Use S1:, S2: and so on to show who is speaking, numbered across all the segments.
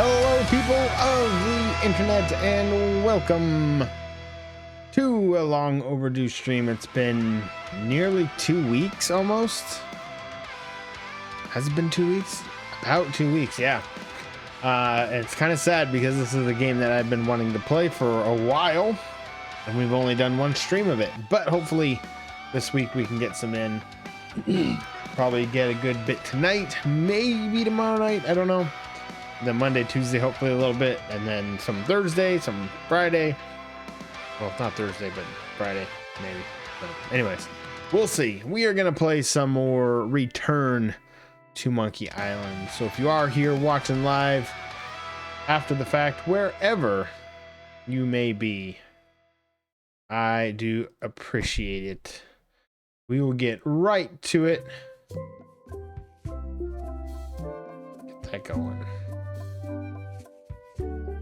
S1: Hello, people of the internet, and welcome to a long overdue stream. It's been nearly 2 weeks almost. Has it been 2 weeks? About 2 weeks, yeah. It's kind of sad because this is a game that I've been wanting to play for a while, and we've only done one stream of it. But hopefully this week we can get some in. Probably get a good bit tonight, maybe tomorrow night, I don't know. Then Monday, Tuesday, hopefully a little bit, and then some Thursday, some Friday. Well, not Thursday, but Friday, maybe. But anyways, we'll see. We are going to play some more Return to Monkey Island. So if you are here watching live after the fact, wherever you may be, I do appreciate it. We will get right to it. Get that going.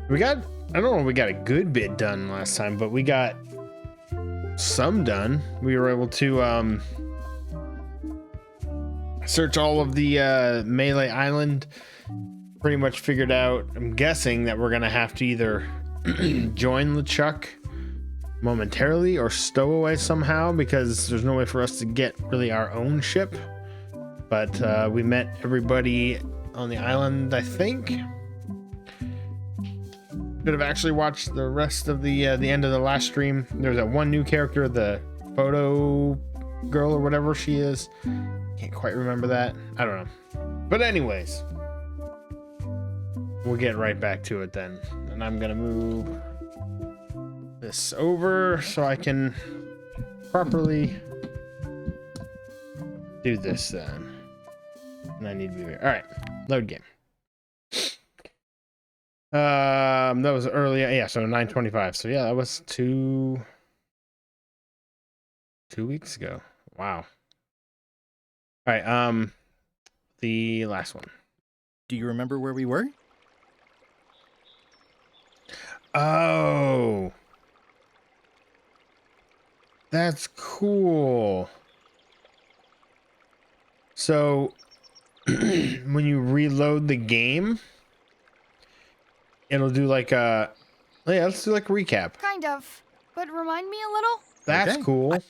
S1: I don't know if we got a good bit done last time, but we got some done. We were able to search all of the Melee Island. Pretty much figured out, I'm guessing that we're gonna have to either join LeChuck momentarily or stow away somehow, because there's no way for us to get really our own ship. But we met everybody on the island, I think. Could have actually watched the rest of the end of the last stream. There's that one new character, the photo girl or whatever she is. Can't quite remember that. I don't know. But anyways, we'll get right back to it then. And I'm gonna move this over so I can properly do this then. And I need to be here. All right, load game. That was early, yeah, so 9:25. So yeah, that was two weeks ago. Wow. All right, the last one.
S2: Do you remember where we were?
S1: Oh, that's cool. So when you reload the game, it'll do like a, yeah, let's do like a recap.
S3: Kind of, but remind me a little.
S1: That's
S2: Okay.
S1: cool.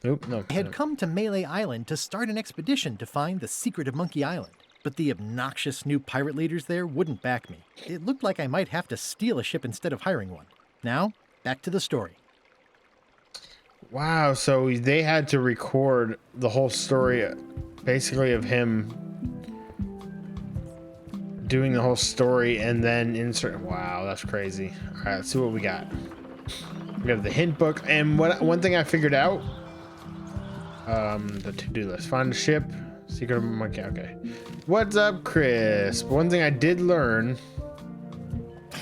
S1: Nope, no.
S2: I had come to Melee Island to start an expedition to find the secret of Monkey Island, but the obnoxious new pirate leaders there wouldn't back me. It looked like I might have to steal a ship instead of hiring one. Now, back to the story.
S1: Wow, so they had to record the whole story, basically, of him doing the whole story and then insert. Wow, that's crazy. All right, let's see what we got. We have the hint book, and one thing I figured out, the to-do list. Find a ship, secret of monkey. Okay, what's up, Chris? One thing I did learn.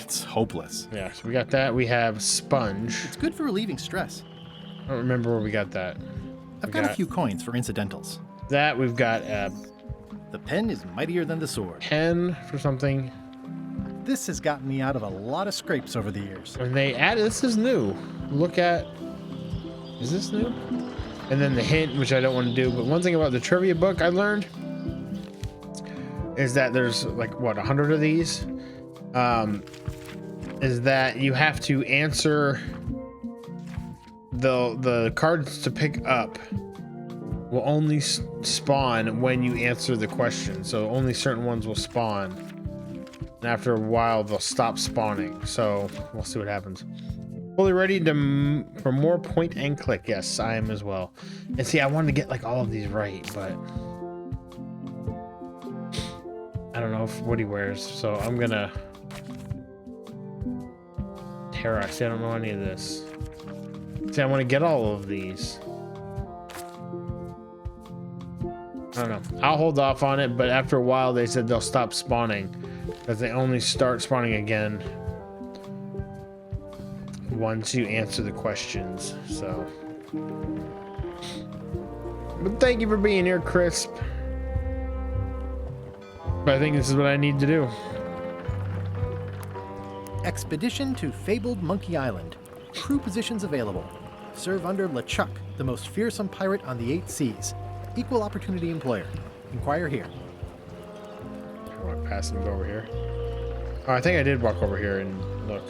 S4: It's hopeless.
S1: Yeah, so we got that. We have sponge.
S2: It's good for relieving stress.
S1: I don't remember where we got that.
S2: I've got a few coins for incidentals.
S1: That we've got
S2: The pen is mightier than the sword.
S1: pen for something.
S2: This has gotten me out of a lot of scrapes over the years.
S1: And they added, this is new. Look at, is this new? And then the hint, which I don't want to do, but one thing about the trivia book I learned is that there's like, what, 100 of these? Is that you have to answer the cards to pick up will only spawn when you answer the question. So only certain ones will spawn. And after a while, they'll stop spawning. So we'll see what happens. Fully ready for more point and click. Yes, I am as well. And see, I wanted to get like all of these right, but I don't know if Woody wears. So I'm gonna Terra. See, I don't know any of this. See, I want to get all of these. I don't know. I'll hold off on it, but after a while, they said they'll stop spawning. Because they only start spawning again once you answer the questions. So, but thank you for being here, Crisp. But I think this is what I need to do.
S2: Expedition to fabled Monkey Island. Crew positions available. Serve under LeChuck, the most fearsome pirate on the 8 seas. Equal opportunity employer. Inquire here.
S1: past and go over here. Oh, I think I did walk over here and look.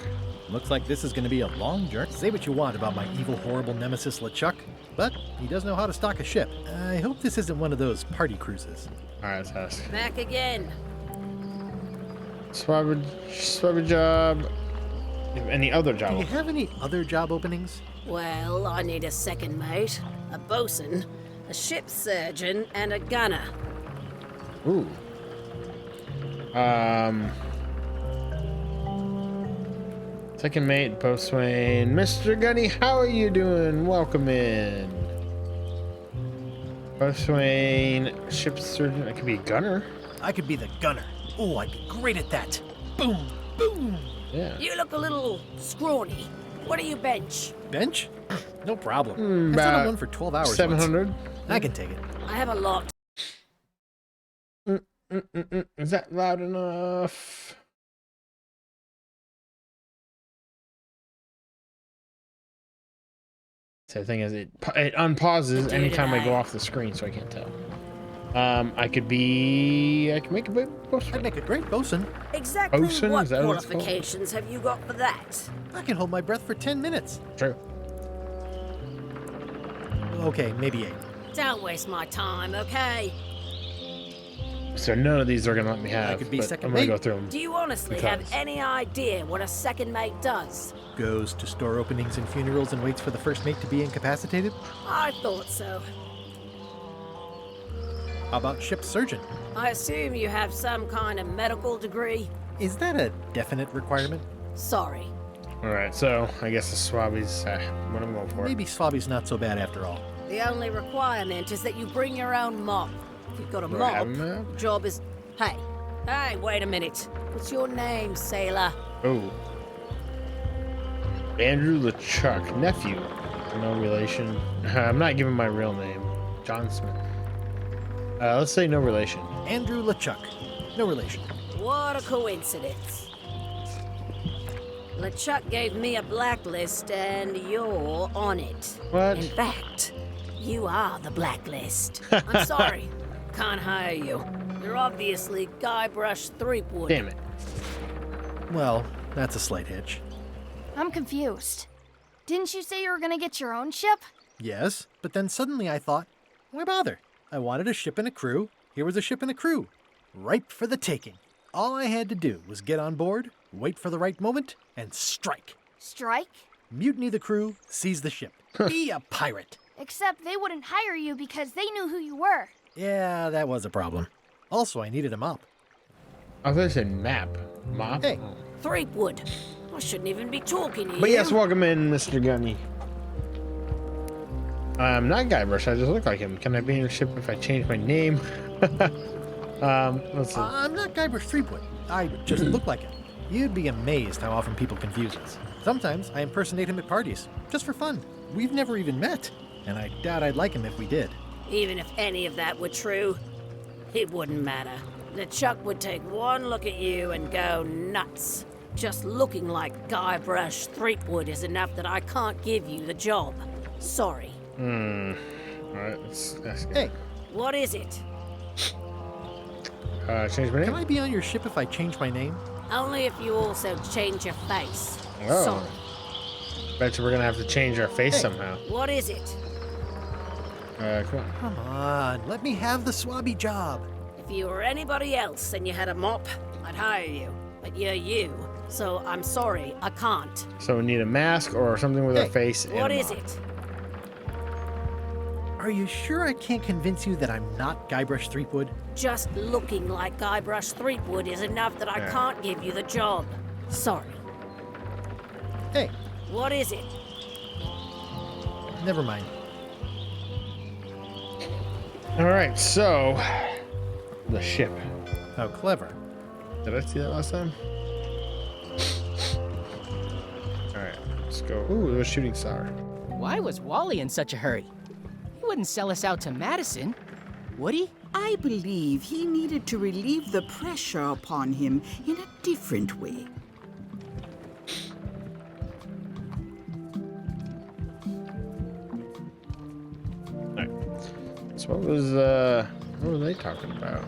S2: Looks like this is going to be a long journey. Say what you want about my evil, horrible nemesis LeChuck, but he does know how to stock a ship. I hope this isn't one of those party cruises.
S1: All right, let's ask.
S5: Back again.
S1: Swab job. You have any other job?
S2: Do you have any other job openings?
S5: Well, I need a second mate, a bosun, a ship surgeon, and a gunner.
S1: Ooh. Second mate, boatswain, Mr. Gunny, how are you doing? Welcome in. Boatswain, ship surgeon. I could be a gunner.
S2: I could be the gunner. Oh, I'd be great at that. Boom, boom.
S1: Yeah.
S5: You look a little scrawny. What do you bench?
S2: Bench? No problem. I've done
S1: About
S2: one for 12 hours.
S1: 700.
S2: once. I can take it.
S5: I have a lot.
S1: Is that loud enough? So the thing is, it unpauses anytime I go off the screen, so I can't tell. I can make a big
S2: I'd
S1: boatswain.
S2: make a great bosun.
S5: Exactly
S1: Bosun,
S5: what
S1: is that what it's called?
S5: qualifications have you got for that?
S2: I can hold my breath for 10 minutes.
S1: True.
S2: Okay, maybe 8.
S5: Don't waste my time, okay?
S1: So none of these are gonna let me have.
S2: could be
S1: but
S2: second
S1: I'm gonna go
S2: mate.
S1: through them.
S5: Do you honestly have
S1: Because-
S5: any idea what a second mate does?
S2: Goes to store openings and funerals and waits for the first mate to be incapacitated.
S5: I thought so.
S2: How about ship surgeon?
S5: I assume you have some kind of medical degree?
S2: Is that a definite requirement?
S5: Sorry.
S1: All right, so I guess the swabbies. What I'm going for.
S2: Maybe Swabby's not so bad after all.
S5: The only requirement is that you bring your own mop. If you've got a
S1: Do I
S5: mop,
S1: have a mop?
S5: the job is... Hey, wait a minute. What's your name, sailor?
S1: Oh. Andrew LeChuck, nephew. No relation. I'm not giving my real name. John Smith. Let's say no relation.
S2: Andrew LeChuck. No relation.
S5: What a coincidence. LeChuck gave me a blacklist and you're on it.
S1: What?
S5: In fact, you are the blacklist. I'm sorry. Can't hire you. You're obviously Guybrush Threepwood.
S1: Damn it.
S2: Well, that's a slight hitch.
S3: I'm confused. Didn't you say you were gonna get your own ship?
S2: Yes, but then suddenly I thought, why bother? I wanted a ship and a crew. Here was a ship and a crew. Ripe for the taking. All I had to do was get on board, wait for the right moment, and strike.
S3: Strike?
S2: Mutiny the crew, seize the ship. Be a pirate.
S3: Except they wouldn't hire you because they knew who you were.
S2: Yeah, that was a problem. Also, I needed a mop.
S1: I thought you said map. Mop?
S2: Hey.
S5: Threepwood. I shouldn't even be talking to you.
S1: But yes, welcome in, Mr. Gunny. I'm not Guybrush, I just look like him. Can I be in your ship if I change my name? Let's see.
S2: I'm not Guybrush Threepwood. I just look like him. You'd be amazed how often people confuse us. Sometimes I impersonate him at parties, just for fun. We've never even met, and I doubt I'd like him if we did.
S5: Even if any of that were true, it wouldn't matter. LeChuck would take one look at you and go nuts. Just looking like Guybrush Threepwood is enough that I can't give you the job. Sorry.
S1: Alright, that's good.
S2: Hey,
S5: What is it?
S1: Change my name?
S2: can I be on your ship if I change my name?
S5: Only if you also change your face.
S1: Oh.
S5: Sorry.
S1: Bet you we're gonna have to change our face
S2: Hey.
S1: somehow.
S5: What is it?
S1: Cool.
S2: Come on, let me have the swabby job.
S5: If you were anybody else and you had a mop, I'd hire you. But you're you, so I'm sorry, I can't.
S1: So we need a mask or something with our
S2: Hey,
S1: face. and
S5: What
S1: a
S5: is
S1: mop.
S5: it?
S2: Are you sure I can't convince you that I'm not Guybrush Threepwood?
S5: Just looking like Guybrush Threepwood is enough that I
S1: Yeah.
S5: can't give you the job. Sorry.
S2: Hey,
S5: What is it?
S2: never mind.
S1: Alright, so the ship.
S2: How clever.
S1: Did I see that last time? Alright, let's go. Ooh, it was shooting star.
S6: Why was Wally in such a hurry? He wouldn't sell us out to Madison, would he?
S7: I believe he needed to relieve the pressure upon him in a different way.
S1: Alright. So what were they talking about?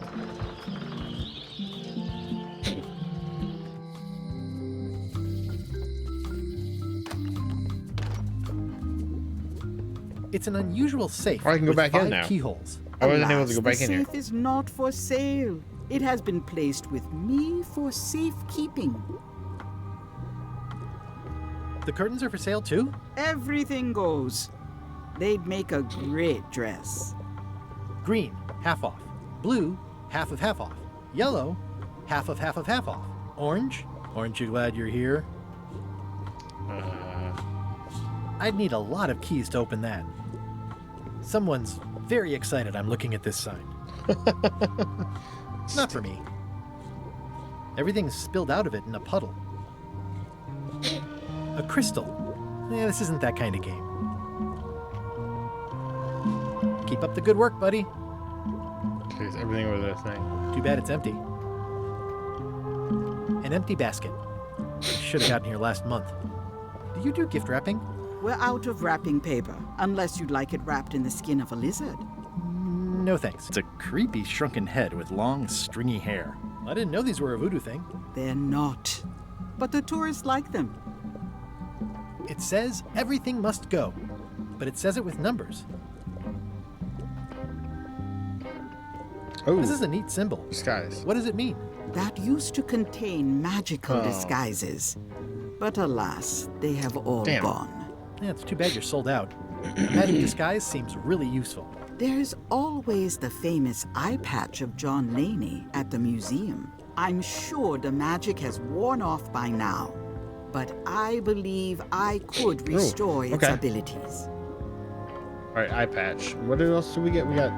S2: It's an unusual safe
S1: Oh, I can go
S2: with
S1: back in
S2: 5
S1: now.
S2: keyholes.
S1: I wasn't able to
S7: Alas,
S1: go back in
S7: the
S1: here.
S7: safe is not for sale. It has been placed with me for safekeeping.
S2: The curtains are for sale too?
S7: Everything goes. They'd make a great dress.
S2: Green, half off. Blue, half of half off. Yellow, half of half of half off. Orange, aren't you glad you're here? I'd need a lot of keys to open that. Someone's very excited I'm looking at this sign. Not for me. Everything's spilled out of it in a puddle. A crystal. This isn't that kind of game. Keep up the good work, buddy.
S1: Okay, is everything over there thing?
S2: Too bad it's empty. An empty basket. Should have gotten here last month. Do you do gift wrapping?
S7: We're out of wrapping paper, unless you'd like it wrapped in the skin of a lizard.
S2: No thanks.
S4: It's a creepy shrunken head with long, stringy hair.
S2: I didn't know these were a voodoo thing.
S7: They're not. But the tourists like them.
S2: It says everything must go, but it says it with numbers.
S1: Oh,
S2: This is a neat symbol.
S1: disguise.
S2: What does it mean?
S7: That used to contain magical disguises. But alas, they have all
S1: Damn.
S7: gone.
S2: Yeah, it's too bad you're sold out. Magic disguise seems really useful.
S7: There's always the famous eye patch of John Laney at the museum. I'm sure the magic has worn off by now, but I believe I could restore its
S1: okay.
S7: abilities.
S1: All right, eye patch. What else do we get? We got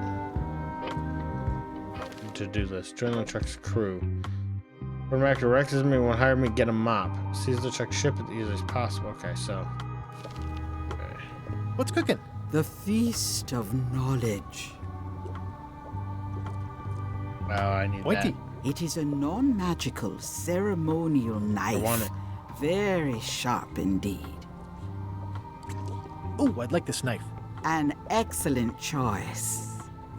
S1: to-do list. Join the truck's crew. When back to Rex, me want to hire me, get a mop. Seize the truck, ship it as easily as possible. Okay, so. Okay.
S2: What's cooking?
S7: The Feast of Knowledge.
S1: Oh, I need
S2: Pointy.
S1: that.
S7: It is a non-magical ceremonial knife.
S1: want it.
S7: Very sharp indeed.
S2: Oh, I'd like this knife.
S7: An excellent choice.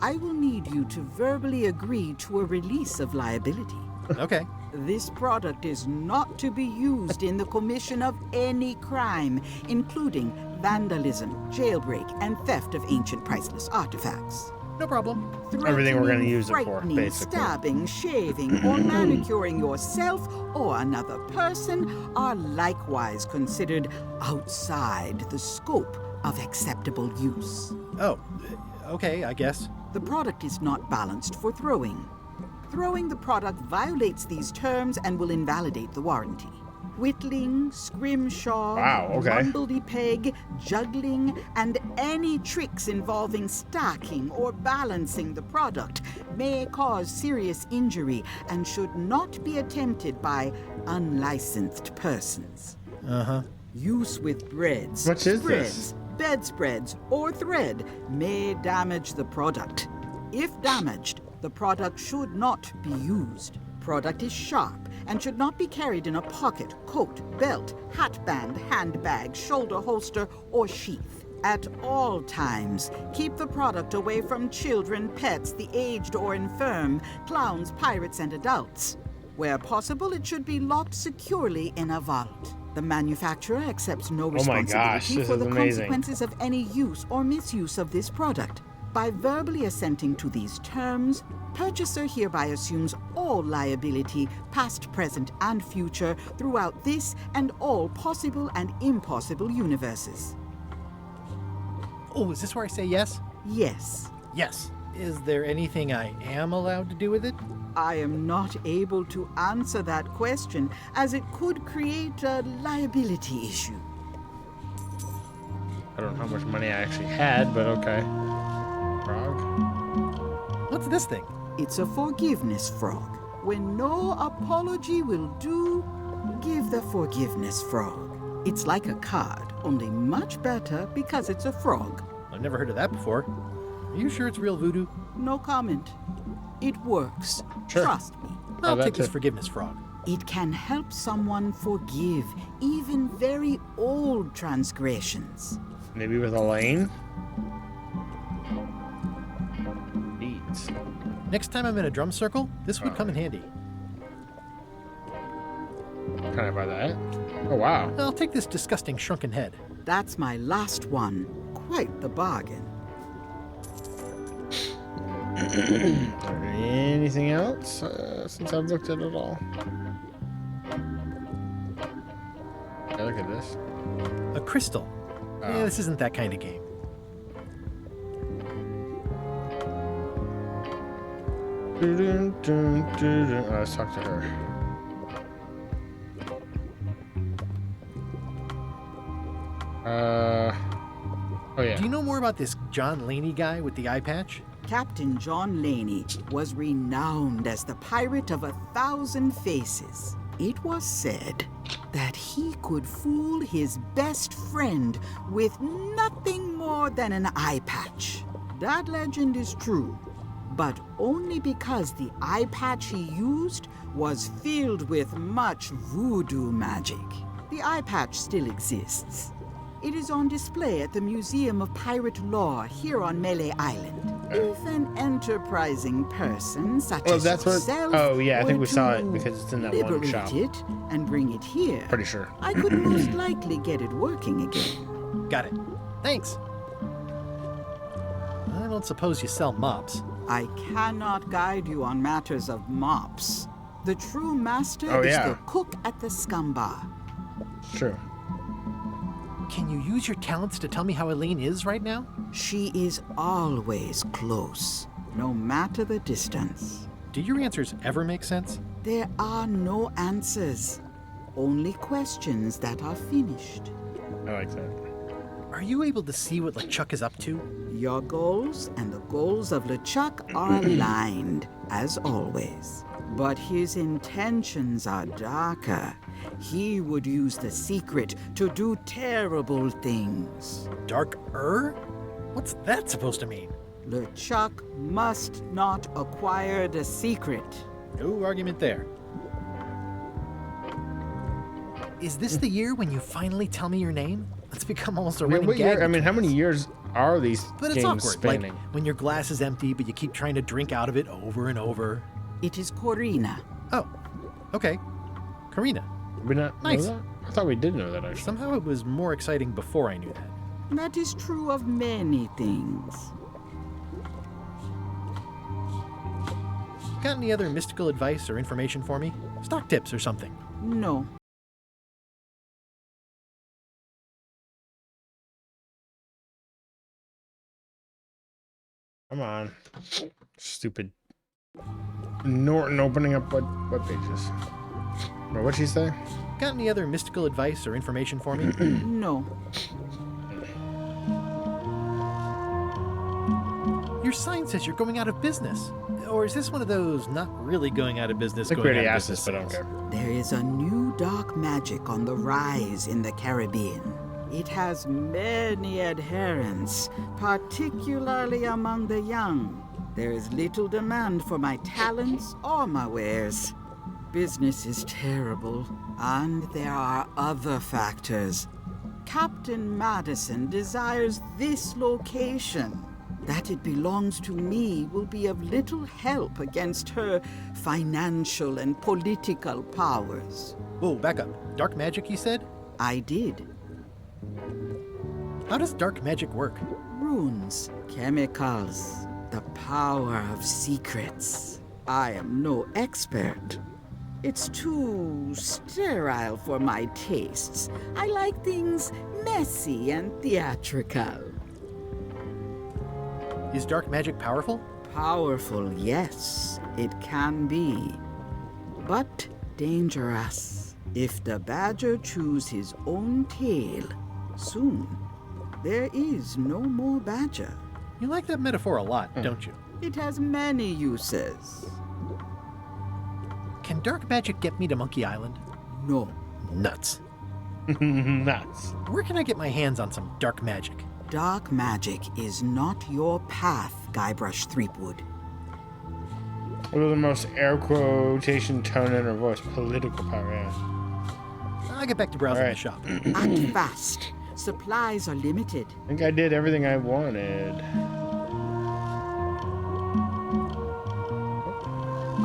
S7: I will need you to verbally agree to a release of liability.
S2: Okay.
S7: This product is not to be used in the commission of any crime, including vandalism, jailbreak, and theft of ancient priceless artifacts.
S2: No problem.
S1: Everything we're gonna
S7: Threatening,
S1: use it for,
S7: frightening,
S1: basically.
S7: Stabbing, shaving, or manicuring yourself or another person are likewise considered outside the scope of acceptable use.
S2: Oh, okay, I guess.
S7: The product is not balanced for throwing. Throwing the product violates these terms and will invalidate the warranty. Whittling, scrimshaw,
S1: Wow, okay.
S7: rumbledy-peg, juggling, and any tricks involving stacking or balancing the product may cause serious injury and should not be attempted by unlicensed persons.
S2: Uh-huh.
S7: Use with breads,
S1: What is
S7: spreads, bedspreads, or thread may damage the product. If damaged, the product should not be used. Product is sharp and should not be carried in a pocket, coat, belt, hatband, handbag, shoulder holster, or sheath. At all times, keep the product away from children, pets, the aged or infirm, clowns, pirates, and adults. Where possible, it should be locked securely in a vault. The manufacturer accepts no
S1: Oh my
S7: responsibility
S1: gosh, this
S7: for
S1: is
S7: the
S1: amazing.
S7: consequences of any use or misuse of this product. By verbally assenting to these terms, purchaser hereby assumes all liability, past, present, and future, throughout this and all possible and impossible universes.
S2: Oh, is this where I say yes?
S7: Yes,
S2: Yes. Is there anything I am allowed to do with it?
S7: I am not able to answer that question, as it could create a liability issue.
S1: I don't know how much money I actually had, but okay. Frog.
S2: What's this thing?
S7: It's a forgiveness frog. When no apology will do, give the forgiveness frog. It's like a card, only much better because it's a frog.
S2: I've never heard of that before. Are you sure it's real voodoo?
S7: No comment. It works.
S1: Sure.
S7: Trust me.
S2: I'll
S1: that's
S2: take this
S1: it.
S2: forgiveness frog.
S7: It can help someone forgive even very old transgressions.
S1: Maybe with Elaine? Neat.
S2: Next time I'm in a drum circle, this would come in handy.
S1: Can I buy that? Oh, wow.
S2: I'll take this disgusting shrunken head.
S7: That's my last one. quite the bargain.
S1: Anything else since I've looked at it all? Yeah, look at this.
S2: A crystal. Yeah, this isn't that kind of game.
S1: Oh, let's talk to her. Oh yeah.
S2: Do you know more about this John Laney guy with the eye patch?
S7: Captain John Laney was renowned as the pirate of 1,000 faces. It was said that he could fool his best friend with nothing more than an eye patch. That legend is true, but only because the eye patch he used was filled with much voodoo magic. The eye patch still exists. It is on display at the Museum of Pirate Lore here on Melee Island. If an enterprising person such as
S1: that's what.
S7: yourself
S1: Oh yeah, I think
S7: were
S1: we saw it
S7: to
S1: because it's in that one
S7: liberate
S1: shop.
S7: it and bring it here,
S1: Pretty sure.
S7: I could most likely get it working again.
S2: Got it. Thanks. I don't suppose you sell mops.
S7: I cannot guide you on matters of mops. The true master
S1: Oh,
S7: is
S1: yeah.
S7: the cook at the scum bar.
S1: It's true.
S2: Can you use your talents to tell me how Elaine is right now?
S7: She is always close, no matter the distance.
S2: Do your answers ever make sense?
S7: There are no answers, only questions that are finished.
S1: I like that.
S2: Are you able to see what LeChuck is up to?
S7: Your goals and the goals of LeChuck are aligned, as always. But his intentions are darker. He would use the secret to do terrible things.
S2: Dark-er? What's that supposed to mean?
S7: LeChuck must not acquire the secret.
S2: No argument there. Is this the year when you finally tell me your name? It's become almost a running
S1: What
S2: gag.
S1: year, I mean, how many years are these
S2: But it's
S1: games
S2: awkward,
S1: spanning?
S2: like when your glass is empty, but you keep trying to drink out of it over and over.
S7: It is Corina.
S2: Oh, okay. Karina.
S1: Did we not
S2: Nice.
S1: know that? I thought we did know that actually.
S2: Somehow it was more exciting before I knew that.
S7: That is true of many things.
S2: Got any other mystical advice or information for me? Stock tips or something?
S7: No.
S1: Come on. Stupid Norton opening up web pages. Or what'd she say?
S2: Got any other mystical advice or information for me?
S7: No.
S2: Your sign says you're going out of business. Or is this one of those not really going out of business?
S1: I think we
S2: going
S1: already
S2: out of
S1: asked this,
S2: business
S1: but I don't
S2: signs?
S1: care.
S7: There is a new dark magic on the rise in the Caribbean. It has many adherents, particularly among the young. There is little demand for my talents or my wares. Business is terrible, and there are other factors. Captain Madison desires this location. That it belongs to me will be of little help against her financial and political powers.
S2: Whoa, back up. Dark magic, you said?
S7: I did.
S2: How does dark magic work?
S7: Runes, chemicals, the power of secrets. I am no expert. It's too sterile for my tastes. I like things messy and theatrical.
S2: Is dark magic powerful?
S7: Powerful, yes, it can be. But dangerous. If the badger chews his own tail, soon there is no more badger.
S2: You like that metaphor a lot, don't you?
S7: It has many uses.
S2: Can dark magic get me to Monkey Island?
S7: No.
S2: Nuts.
S1: Nuts.
S2: Where can I get my hands on some dark magic?
S7: Dark magic is not your path, Guybrush Threepwood.
S1: What are the most air quotation tone in her voice? Political power, yeah.
S2: I'll get back to browsing
S1: Alright.
S2: the shop.
S7: Act fast. Supplies are limited.
S1: I think I did everything I wanted.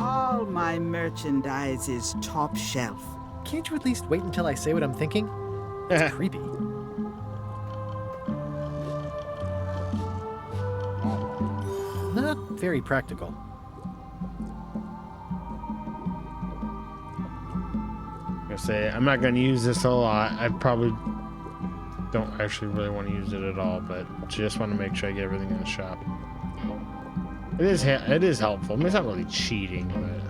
S7: All my merchandise is top shelf.
S2: Can't you at least wait until I say what I'm thinking? It's creepy. very practical.
S1: I say I'm not going to use this a lot. I probably don't actually really want to use it at all, but just want to make sure I get everything in the shop. It is helpful. I mean, it's not really cheating, but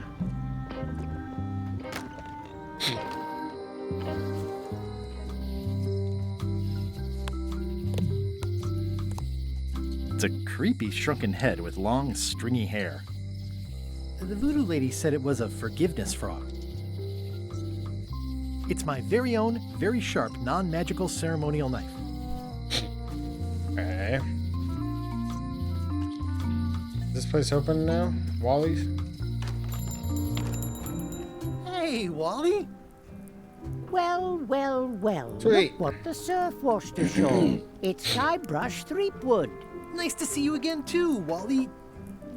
S4: It's a creepy shrunken head with long, stringy hair.
S2: The voodoo lady said it was a forgiveness frog. It's my very own, very sharp, non-magical ceremonial knife.
S1: okay. Is this place open now? Wally's?
S2: Hey, Wally!
S8: Well, well, well.
S1: Sweet.
S8: Look what the surf washed ashore. It's Guybrush Threepwood.
S2: Nice to see you again too, Wally.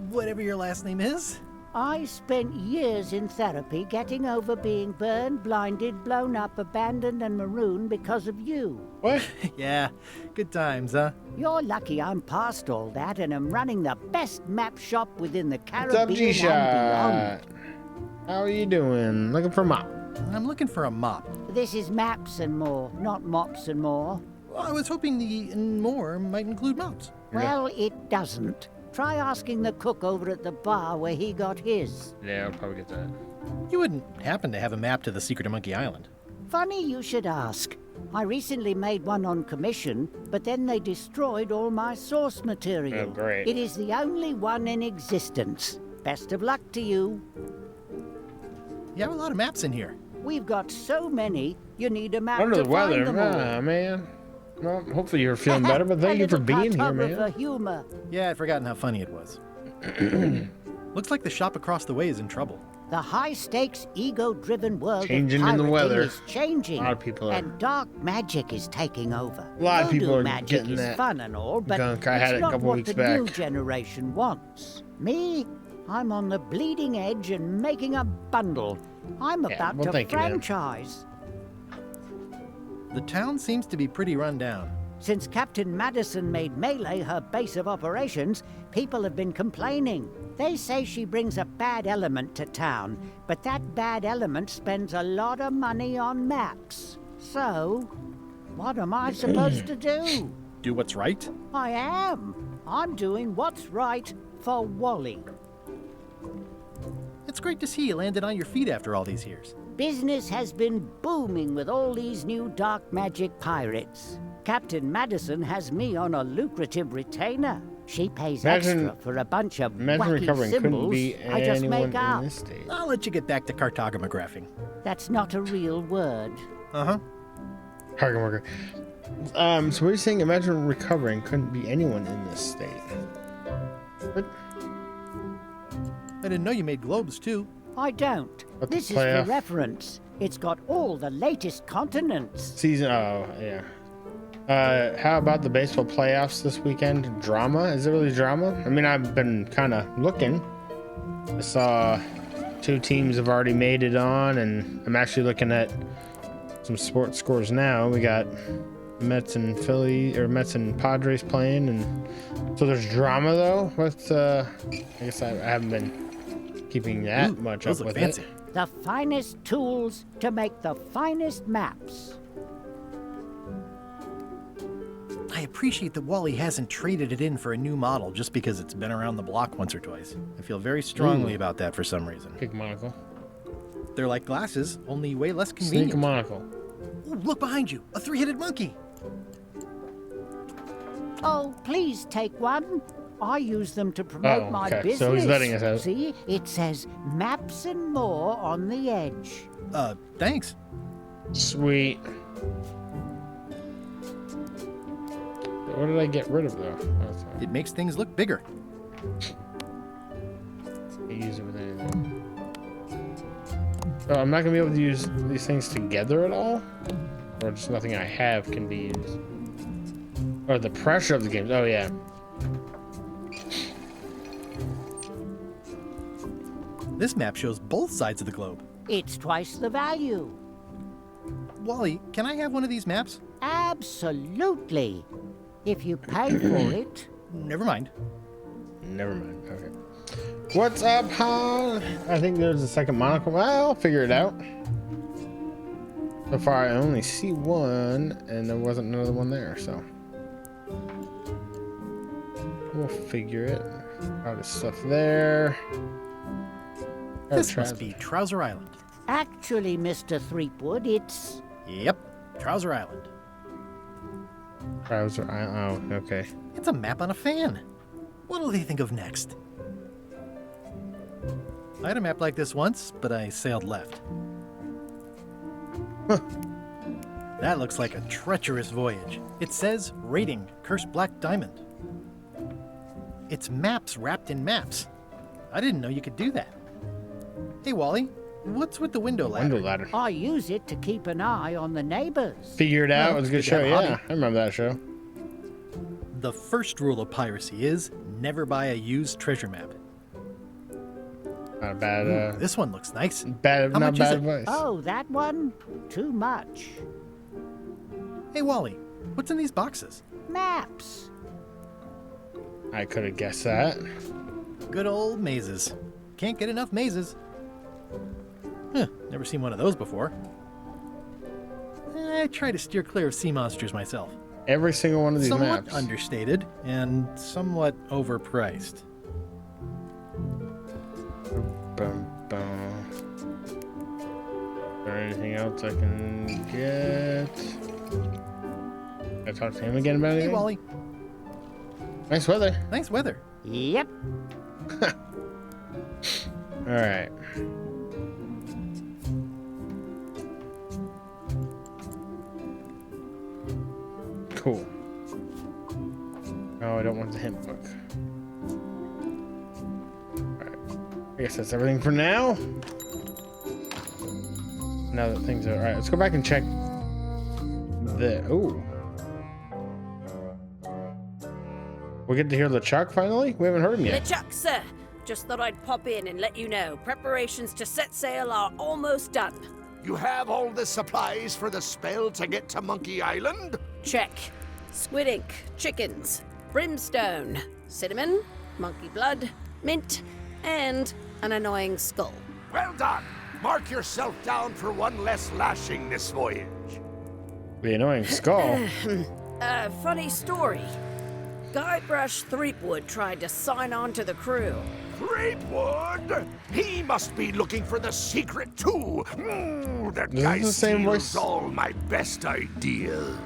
S2: Whatever your last name is.
S8: I spent years in therapy getting over being burned, blinded, blown up, abandoned, and marooned because of you.
S1: What?
S2: Yeah, good times, huh?
S8: You're lucky I'm past all that and am running the best map shop within the
S1: What's up,
S8: Caribbean and
S1: G-Shot?
S8: beyond.
S1: How are you doing? Looking for mop.
S2: I'm looking for a mop.
S8: This is maps and more, not mops and more.
S2: Well, I was hoping the and more might include mops.
S8: Well, it doesn't. Try asking the cook over at the bar where he got his.
S1: Yeah, I'll probably get that.
S2: You wouldn't happen to have a map to the secret of Monkey Island.
S8: Funny you should ask. I recently made one on commission, but then they destroyed all my source material.
S1: Oh, great.
S8: It is the only one in existence. Best of luck to you.
S2: You have a lot of maps in here.
S8: We've got so many, you need a map
S1: Under
S8: to
S1: the weather.
S8: find them all.
S1: Ah, man. Well, hopefully you're feeling better, but thank
S8: A
S1: you for
S8: little
S1: being here, man.
S8: cartographer humor.
S2: Yeah, I'd forgotten how funny it was. Looks like the shop across the way is in trouble.
S8: The high-stakes, ego-driven world
S1: Changing
S8: of
S1: in the
S8: pirating
S1: weather.
S8: is changing.
S1: A lot of people are-
S8: And dark magic is taking over.
S1: A lot of
S8: Voodoo
S1: people are
S8: magic
S1: getting
S8: is
S1: that
S8: fun and all, but
S1: gunk. I
S8: it's
S1: had it a
S8: not
S1: couple
S8: what
S1: weeks
S8: the new
S1: back.
S8: generation wants. Me, I'm on the bleeding edge and making a bundle. I'm
S1: Yeah,
S8: about
S1: well,
S8: to
S1: thank you, man.
S8: franchise.
S2: The town seems to be pretty run down.
S8: Since Captain Madison made Melee her base of operations, people have been complaining. They say she brings a bad element to town, but that bad element spends a lot of money on maps. So, what am I supposed to do?
S2: Do what's right?
S8: I am. I'm doing what's right for Wally.
S2: It's great to see you landed on your feet after all these years.
S8: Business has been booming with all these new dark magic pirates. Captain Madison has me on a lucrative retainer. She pays extra for a bunch of
S1: Imagine
S8: wacky
S1: recovering couldn't
S8: symbols
S1: be
S8: I just
S1: anyone
S8: make
S1: in
S8: up.
S1: this state.
S2: I'll let you get back to cartographing.
S8: That's not a real word.
S2: Uh-huh.
S1: Cargo worker. So what are you saying? Imagine recovering couldn't be anyone in this state. What?
S2: I didn't know you made globes, too.
S8: I don't.
S1: But the
S8: This is
S1: playoff-
S8: for reference. It's got all the latest continents.
S1: Season. Oh, yeah. How about the baseball playoffs this weekend? Drama? Is it really drama? I mean, I've been kind of looking. I saw 2 teams have already made it on, and I'm actually looking at some sports scores now. We got Mets and Mets and Padres playing, and so there's drama though. I guess I haven't been keeping that
S2: Ooh,
S1: much
S2: those
S1: up
S2: look
S1: with
S2: fancy.
S1: it.
S8: The finest tools to make the finest maps.
S2: I appreciate that Wally hasn't traded it in for a new model just because it's been around the block once or twice. I feel very strongly about that for some reason.
S1: Pick monocle.
S2: They're like glasses, only way less
S1: Sneak
S2: convenient.
S1: monocle.
S2: Ooh, look behind you! A 3-headed monkey!
S8: Oh, please take one. I use them to promote
S1: Oh,
S8: my
S1: okay.
S8: business.
S1: So he's letting us out.
S8: See, it says maps and more on the edge.
S2: Thanks.
S1: Sweet. What did I get rid of though? Oh, sorry.
S2: It makes things look bigger.
S1: Can't use it with anything. Oh, I'm not gonna be able to use these things together at all, or just nothing I have can be used. Or the pressure of the games. Oh yeah.
S2: This map shows both sides of the globe.
S8: It's twice the value.
S2: Wally, can I have one of these maps?
S8: Absolutely. If you pay for it.
S2: Never mind.
S1: Never mind. Okay. What's up, Han? I think there's a second monocle. Well, I'll figure it out. So far, I only see one, and there wasn't another one there, so we'll figure it. All this stuff there.
S2: This must be Trouser Island.
S8: Actually, Mr. Threepwood, it's...
S2: Yep, Trouser Island.
S1: Trouser Island. Oh, okay.
S2: It's a map on a fan. What'll they think of next? I had a map like this once, but I sailed left. That looks like a treacherous voyage. It says, rating, Cursed Black Diamond. It's maps wrapped in maps. I didn't know you could do that. Hey, Wally, what's with the window ladder?
S1: Window ladder.
S8: I use it to keep an eye on the neighbors.
S1: Figure it out. It was a good
S2: good to
S1: show.
S2: have a
S1: Yeah,
S2: hobby.
S1: I remember that show.
S2: The first rule of piracy is never buy a used treasure map.
S1: Not bad.
S2: This one looks nice.
S1: Bad.
S2: How
S1: Not
S2: much is
S1: bad
S2: it?
S1: advice.
S8: Oh, that one? Too much.
S2: Hey, Wally, what's in these boxes?
S8: Maps.
S1: I could have guessed that.
S2: Good old mazes. Can't get enough mazes. Huh, never seen one of those before. I try to steer clear of sea monsters myself.
S1: Every single one of these
S2: Somewhat
S1: maps.
S2: understated and somewhat overpriced.
S1: Bum, bum. Is there anything else I can get? Can I talk to him again about
S2: Hey,
S1: anything?
S2: Wally,
S1: Nice weather.
S2: nice weather.
S8: Yep.
S1: All right. Cool. Oh, I don't want the hint book. Alright. I guess that's everything for now. Now that things are... Alright, let's go back and check the... Oh. We get to hear LeChuck finally? We haven't heard him yet.
S5: LeChuck, sir. Just thought I'd pop in and let you know. Preparations to set sail are almost done.
S9: You have all the supplies for the spell to get to Monkey Island?
S5: Check. Squid ink, chickens, brimstone, cinnamon, monkey blood, mint, and an annoying skull.
S9: Well done! Mark yourself down for one less lashing this voyage.
S1: The annoying skull.
S5: Funny story. Guybrush Threepwood tried to sign on to the crew.
S9: Threepwood? He must be looking for the secret too. That
S1: Is
S9: guy
S1: this the same
S9: steals
S1: voice?
S9: all my best ideas.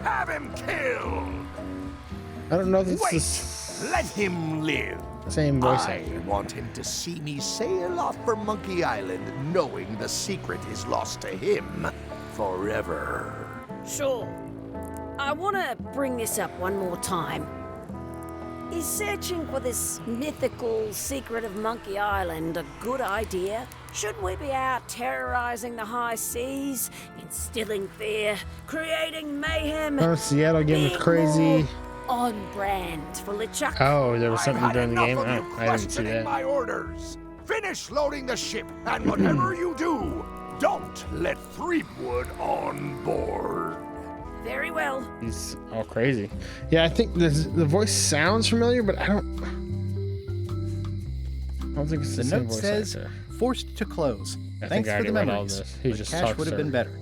S9: Have him killed.
S1: I don't know if it's
S9: Wait,
S1: the s-
S9: let him live.
S1: same voice
S9: I
S1: actor.
S9: want him to see me sail off for Monkey Island, knowing the secret is lost to him forever.
S5: Sure. I want to bring this up one more time. Is searching for this mythical secret of Monkey Island a good idea? Shouldn't we be out terrorizing the high seas, instilling fear, creating mayhem?
S1: Oh, Seattle getting
S5: being
S1: crazy.
S5: more on brand for LeChuck?
S1: Oh, there was something
S9: I've had
S1: during the game?
S9: enough of
S1: Oh,
S9: you
S1: I didn't see
S9: questioning
S1: that.
S9: my orders. Finish loading the ship, and whatever you do, don't let Threepwood on board.
S5: Very well.
S1: He's all crazy. Yeah, I think the voice sounds familiar, but I don't think it's the,
S2: The
S1: same
S2: note
S1: voice
S2: says,
S1: actor.
S2: forced to close.
S1: I
S2: Thanks
S1: think I
S2: for the
S1: already read all
S2: memories.
S1: this. He
S2: but
S1: just
S2: cash
S1: talks
S2: would have been
S1: there.
S2: better.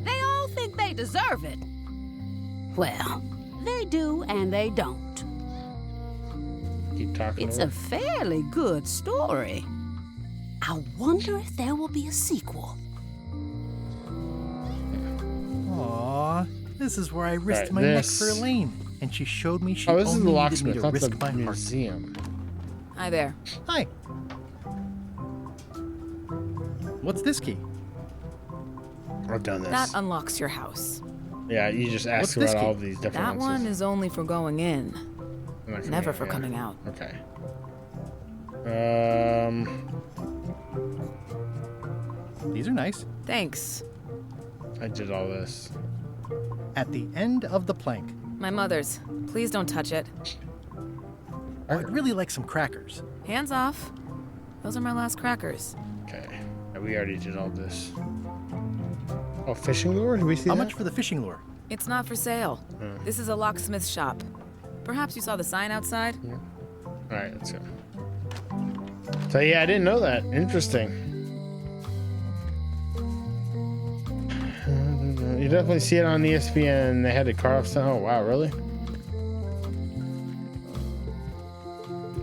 S10: They all think they deserve it. Well, they do and they don't.
S1: Keep talking.
S10: It's
S1: over.
S10: a fairly good story. I wonder if there will be a sequel.
S2: Aw, this is where I risked
S1: Right,
S2: my
S1: this-
S2: neck for Elaine, and she showed me she
S1: Oh, this is the
S2: only needed me
S1: locksmith,
S2: to
S1: not
S2: risk
S1: the
S2: my heart.
S1: museum.
S10: Hi there.
S2: Hi. What's this key?
S1: I've done this.
S10: That unlocks your house.
S1: Yeah, you just ask
S2: What's this
S1: about
S2: key?
S1: all these different
S10: That one is only for going in,
S1: I'm not coming
S10: never
S1: out,
S10: for
S1: yeah.
S10: coming out.
S1: Okay.
S2: These are nice.
S10: Thanks.
S1: I did all this.
S2: At the end of the plank.
S10: My mother's. Please don't touch it.
S2: I'd really like some crackers.
S10: Hands off. Those are my last crackers.
S1: Okay. Yeah, we already did all this. Oh, fishing lure? Did we see
S2: How
S1: that?
S2: much for the fishing lure?
S10: It's not for sale. This is a locksmith shop.
S11: Perhaps you saw the sign outside?
S1: Yeah. All right, let's go. So yeah, I didn't know that. Interesting. You definitely see it on ESPN. They had a car off. Oh wow, really?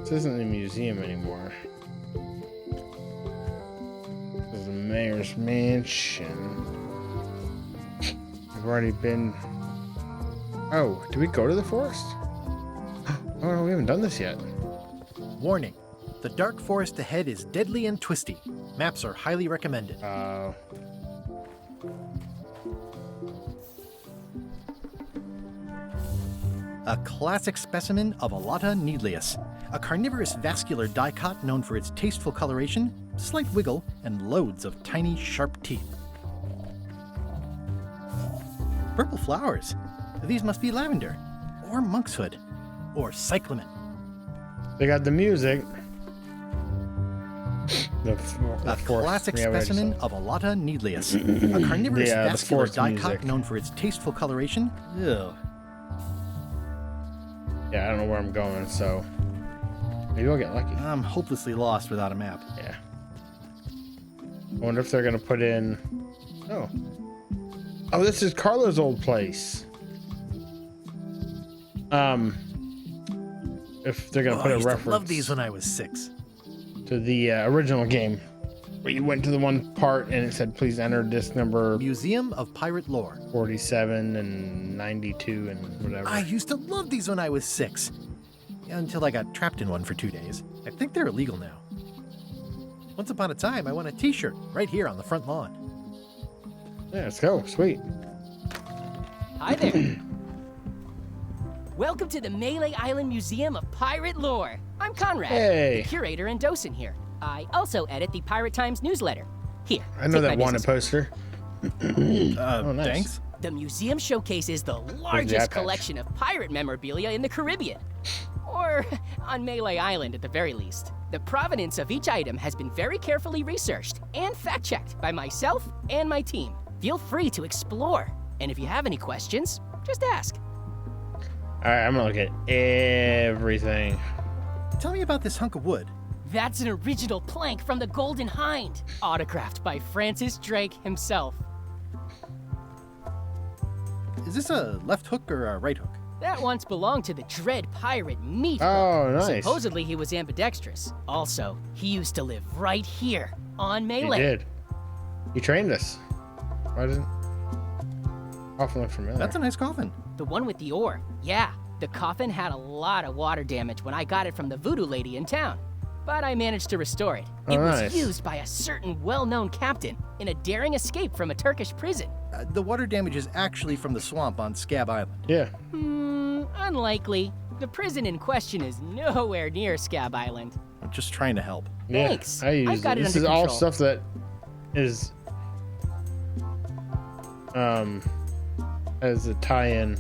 S1: This isn't a museum anymore. This is the mayor's mansion. I've already been. Oh, did we go to the forest? Oh no, we haven't done this yet.
S2: Warning. The dark forest ahead is deadly and twisty. Maps are highly recommended. A classic specimen of Alata needleus, a carnivorous vascular dicot known for its tasteful coloration, slight wiggle, and loads of tiny, sharp teeth. Purple flowers. These must be lavender, or monkshood, or cyclamen.
S1: They got the music.
S2: A classic specimen of Alata needleus, a carnivorous vascular dicot known for its tasteful coloration. Ugh.
S1: Yeah, I don't know where I'm going, so maybe I'll get lucky.
S2: I'm hopelessly lost without a map.
S1: Yeah. I wonder if they're gonna put in. Oh, this is Carla's old place. If they're gonna put a reference.
S2: I loved these when I was 6.
S1: To the original game, where you went to the one part and it said, "Please enter disc number
S2: Museum of Pirate Lore
S1: 47 and 92 and whatever."
S2: I used to love these when I was 6, until I got trapped in one for 2 days. I think they're illegal now. Once upon a time, I won a T-shirt right here on the front lawn.
S1: Yeah, let's go. Sweet.
S6: Hi there. Welcome to the Melee Island Museum of Pirate Lore. I'm Conrad,
S1: Hey.
S6: the curator and docent here. I also edit the Pirate Times newsletter. Here,
S1: I know
S6: take
S1: that
S6: my
S1: wanted
S6: business.
S1: poster. Oh, nice.
S2: Thanks.
S6: The museum showcases the largest collection of pirate memorabilia in the Caribbean. Or on Melee Island at the very least. The provenance of each item has been very carefully researched and fact-checked by myself and my team. Feel free to explore. And if you have any questions, just ask.
S1: All right, I'm gonna look at everything.
S2: Tell me about this hunk of wood.
S6: That's an original plank from the Golden Hind, autographed by Francis Drake himself.
S2: Is this a left hook or a right hook?
S6: That once belonged to the Dread Pirate Meat.
S1: Oh, nice.
S6: Supposedly he was ambidextrous. Also, he used to live right here on Melee.
S1: He did. He trained us. Why doesn't? Often look familiar.
S2: That's a nice coffin.
S6: The one with the ore. Yeah, the coffin had a lot of water damage when I got it from the voodoo lady in town. But I managed to restore it.
S1: Oh,
S6: It was
S1: nice.
S6: used by a certain well-known captain in a daring escape from a Turkish prison.
S2: The water damage is actually from the swamp on Scab Island.
S1: Yeah.
S6: Unlikely. The prison in question is nowhere near Scab Island.
S2: I'm just trying to help.
S1: Yeah,
S6: Thanks.
S1: I use
S6: I've got
S1: it.
S6: it
S1: This
S6: under
S1: is all
S6: control.
S1: stuff that is as a tie-in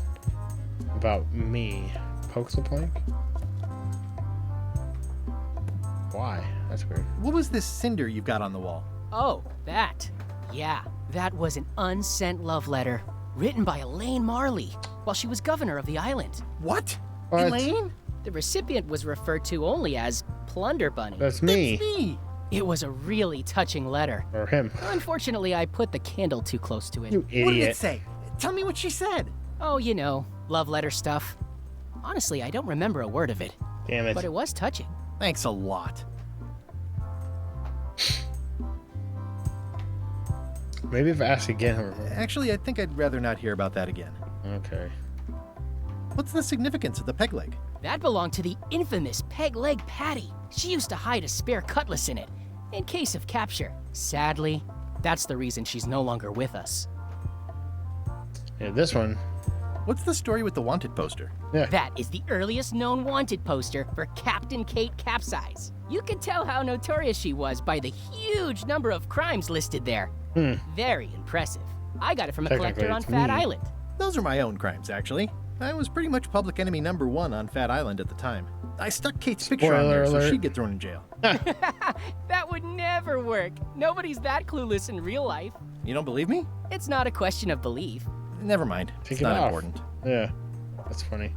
S1: about me. Pokes the plank? Why? That's weird.
S2: What was this cinder you've got on the wall?
S6: Oh, that. Yeah, that was an unsent love letter written by Elaine Marley while she was governor of the island.
S2: What?
S1: What?
S2: Elaine?
S6: The recipient was referred to only as Plunder Bunny.
S1: That's me.
S2: That's me.
S6: It was a really touching letter.
S1: Or him.
S6: Unfortunately, I put the candle too close to it.
S1: You
S2: What did it
S1: idiot.
S2: say? Tell me what she said.
S6: Oh, you know, love letter stuff. Honestly, I don't remember a word of it,
S1: Damn it.
S6: but it was touching.
S2: Thanks a lot.
S1: Maybe if I ask again, I'll remember.
S2: Actually, I think I'd rather not hear about that again.
S1: Okay.
S2: What's the significance of the peg leg?
S6: That belonged to the infamous Peg Leg Patty. She used to hide a spare cutlass in it, in case of capture. Sadly, that's the reason she's no longer with us.
S1: Yeah, this one.
S2: What's the story with the wanted poster?
S1: Yeah.
S6: That is the earliest known wanted poster for Captain Kate Capsize. You can tell how notorious she was by the huge number of crimes listed there. Very impressive. I got it from a
S1: Technically,
S6: collector on
S1: it's
S6: Fat
S1: me.
S6: Island.
S2: Those are my own crimes, actually. I was pretty much public enemy number 1 on Fat Island at the time. I stuck Kate's picture on there so
S1: alert.
S2: she'd get thrown in jail.
S6: That would never work. Nobody's that clueless in real life.
S2: You don't believe me?
S6: It's not a question of belief.
S2: Never mind.
S1: Take
S2: It's
S1: it
S2: not
S1: off.
S2: important.
S1: Yeah. That's funny.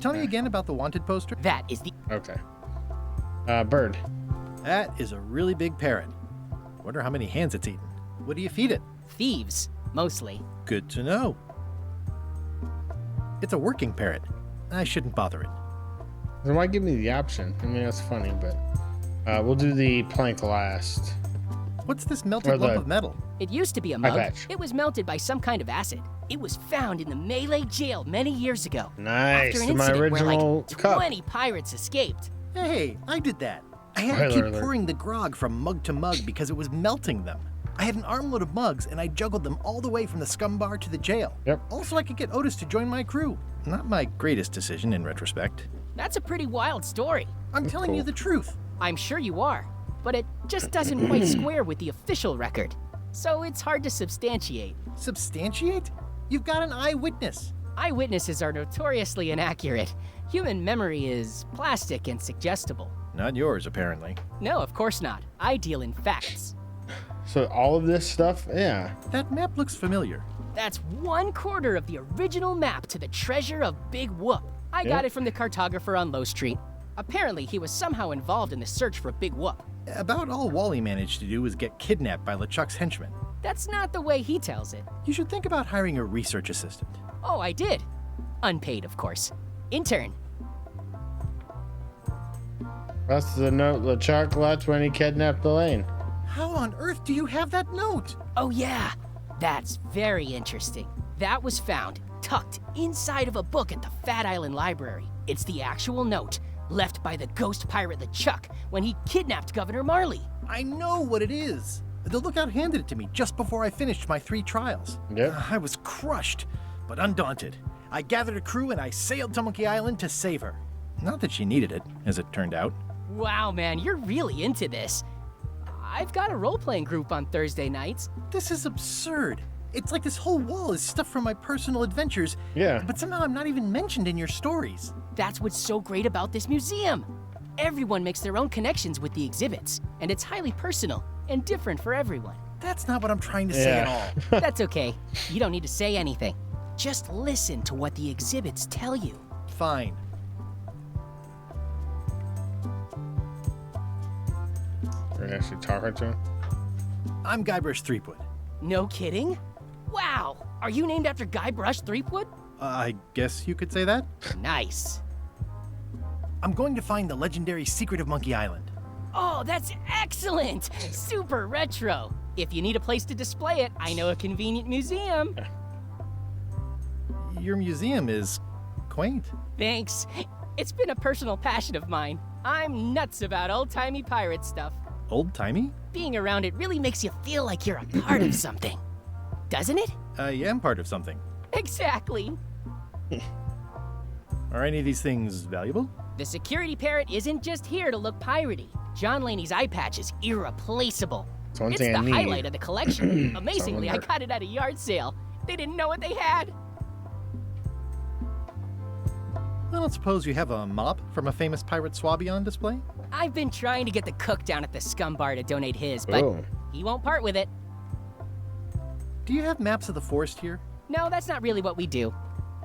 S2: Tell me again about the wanted poster.
S6: That is the...
S1: Okay. Bird.
S2: That is a really big parrot. Wonder how many hands it's eaten. What do you feed it?
S6: Thieves, mostly.
S2: Good to know. It's a working parrot. I shouldn't bother it.
S1: Then why give me the option? I mean, that's funny, but we'll do the plank last.
S2: What's this melted lump of metal?
S6: It used to be a mug.
S1: patch.
S6: It was melted by some kind of acid. It was found in the Melee jail many years ago.
S1: Nice.
S6: After an
S1: My
S6: incident where
S1: original
S6: like
S1: cup.
S6: 20 pirates escaped.
S2: Hey, I did that. I had to
S1: Spoiler
S2: keep
S1: alert.
S2: pouring the grog from mug to mug because it was melting them. I had an armload of mugs and I juggled them all the way from the scum bar to the jail.
S1: Yep.
S2: Also, I could get Otis to join my crew. Not my greatest decision in retrospect.
S6: That's a pretty wild story.
S2: I'm telling you the truth.
S6: I'm sure you are, but it just doesn't quite square with the official record. So it's hard to substantiate.
S2: Substantiate? You've got an eyewitness.
S6: Eyewitnesses are notoriously inaccurate. Human memory is plastic and suggestible.
S2: Not yours, apparently.
S6: No, of course not. I deal in facts.
S1: So all of this stuff, yeah.
S2: That map looks familiar.
S6: That's 1/4 of the original map to the treasure of Big Whoop. I got it from the cartographer on Low Street. Apparently, he was somehow involved in the search for Big Whoop.
S2: About all Wally managed to do was get kidnapped by LeChuck's henchmen.
S6: That's not the way he tells it.
S2: You should think about hiring a research assistant.
S6: Oh, I did. Unpaid, of course. Intern.
S1: That's the note LeChuck left when he kidnapped Elaine.
S2: How on earth do you have that note?
S6: Oh, yeah. That's very interesting. That was found tucked inside of a book at the Fat Island Library. It's the actual note left by the ghost pirate LeChuck when he kidnapped Governor Marley.
S2: I know what it is. The lookout handed it to me just before I finished my 3 trials.
S1: Yep.
S2: I was crushed, but undaunted. I gathered a crew and I sailed to Monkey Island to save her. Not that she needed it, as it turned out.
S6: Wow, man, you're really into this. I've got a role-playing group on Thursday nights.
S2: This is absurd. It's like this whole wall is stuff from my personal adventures.
S1: Yeah.
S2: But somehow I'm not even mentioned in your stories.
S6: That's what's so great about this museum. Everyone makes their own connections with the exhibits, and it's highly personal and different for everyone.
S2: That's not what I'm trying to say at all.
S6: That's okay. You don't need to say anything. Just listen to what the exhibits tell you.
S2: Fine.
S1: We're gonna actually talk to him.
S2: I'm Guybrush Threepwood.
S6: No kidding? Wow! Are you named after Guybrush Threepwood?
S2: I guess you could say that.
S6: Nice.
S2: I'm going to find the legendary secret of Monkey Island.
S6: Oh, that's excellent! Super retro. If you need a place to display it, I know a convenient museum.
S2: Your museum is quaint.
S6: Thanks. It's been a personal passion of mine. I'm nuts about old-timey pirate stuff.
S2: Old-timey?
S6: Being around it really makes you feel like you're a part of something. Doesn't it?
S2: I am part of something.
S6: Exactly.
S2: Are any of these things valuable?
S6: The security parrot isn't just here to look piratey. John Laney's eye patch is irreplaceable.
S1: It's one
S6: It's
S1: thing
S6: the
S1: I need.
S6: highlight of the collection. Amazingly, I
S1: wonder.
S6: got it at a yard sale. They didn't know what they had.
S2: I don't suppose you have a mop from a famous pirate swabby on display?
S6: I've been trying to get the cook down at the scum bar to donate his, but
S1: Oh.
S6: he won't part with it.
S2: Do you have maps of the forest here?
S6: No, that's not really what we do.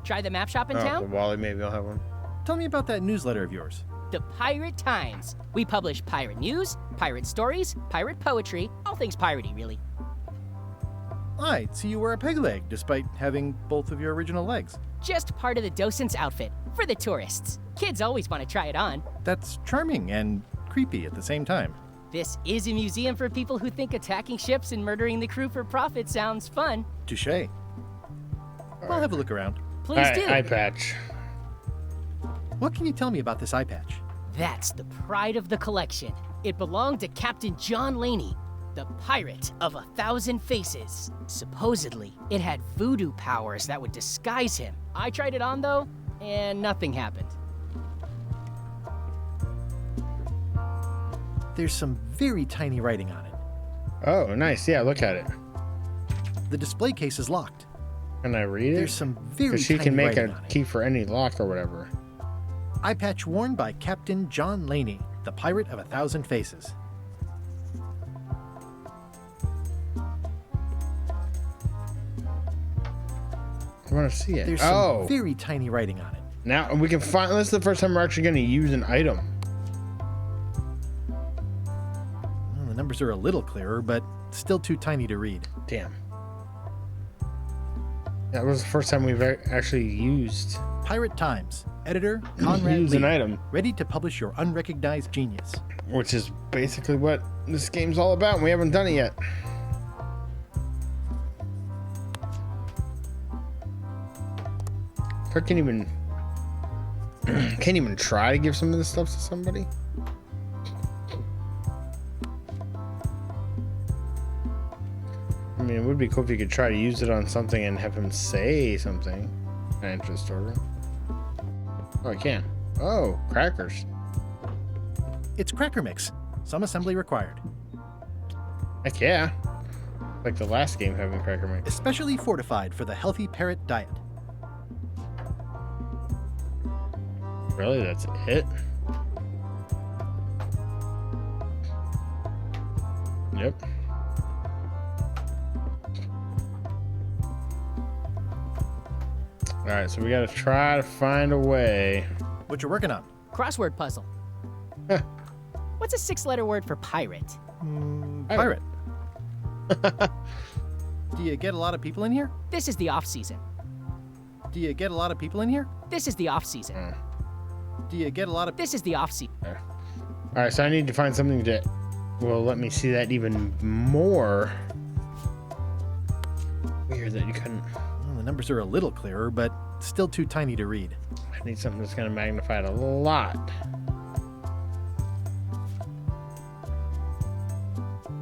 S6: Try the map shop in
S1: Oh,
S6: town?
S1: the Wally maybe I'll have one.
S2: Tell me about that newsletter of yours.
S6: The Pirate Times. We publish pirate news, pirate stories, pirate poetry, all things piratey, really.
S2: I see you wear a peg leg despite having both of your original legs.
S6: Just part of the docent's outfit for the tourists. Kids always want to try it on.
S2: That's charming and creepy at the same time.
S6: This is a museum for people who think attacking ships and murdering the crew for profit sounds fun.
S2: Touché. I'll have a look around.
S6: Please do.
S1: Eye patch.
S2: What can you tell me about this eye patch?
S6: That's the pride of the collection. It belonged to Captain John Laney, the pirate of 1,000 faces. Supposedly, it had voodoo powers that would disguise him. I tried it on though, and nothing happened.
S2: There's some very tiny writing on it.
S1: Oh, nice. Yeah, look at it.
S2: The display case is locked.
S1: Can I read it?
S2: There's some very
S1: Because she
S2: tiny
S1: can make
S2: writing
S1: a
S2: on it.
S1: key for any lock or whatever.
S2: Eye patch worn by Captain John Laney, the pirate of 1,000 faces.
S1: I want to see it.
S2: There's
S1: oh,
S2: some very tiny writing on it.
S1: Now we can find. This is the first time we're actually going to use an item.
S2: Well, the numbers are a little clearer, but still too tiny to read.
S1: Damn. That was the first time we've actually used.
S2: Pirate Times. Editor Conrad
S1: Use
S2: Lee.
S1: an item.
S2: Ready to publish your unrecognized genius.
S1: Which is basically what this game's all about, and we haven't done it yet. I can't even try to give some of this stuff to somebody. I mean, it would be cool if you could try to use it on something and have him say something. An interest order. Oh, I can. Oh, crackers.
S2: It's Cracker Mix. Some assembly required.
S1: Heck yeah. Like the last game having cracker mix.
S2: Especially fortified for the healthy parrot diet.
S1: Really? That's it? Yep. Alright, so we gotta try to find a way.
S2: What you working on?
S6: Crossword puzzle. What's a 6-letter word for pirate?
S2: Pirate. Do you get a lot of people in here?
S6: This is the off-season.
S2: Do you get a lot of people in here?
S6: This is the off-season.
S2: Do you get a lot of...
S6: This is the off-season.
S1: Alright, so I need to find something that will let me see that even more. Weird that you couldn't...
S2: Well, the numbers are a little clearer, but still too tiny to read.
S1: I need something that's going to magnify it a lot.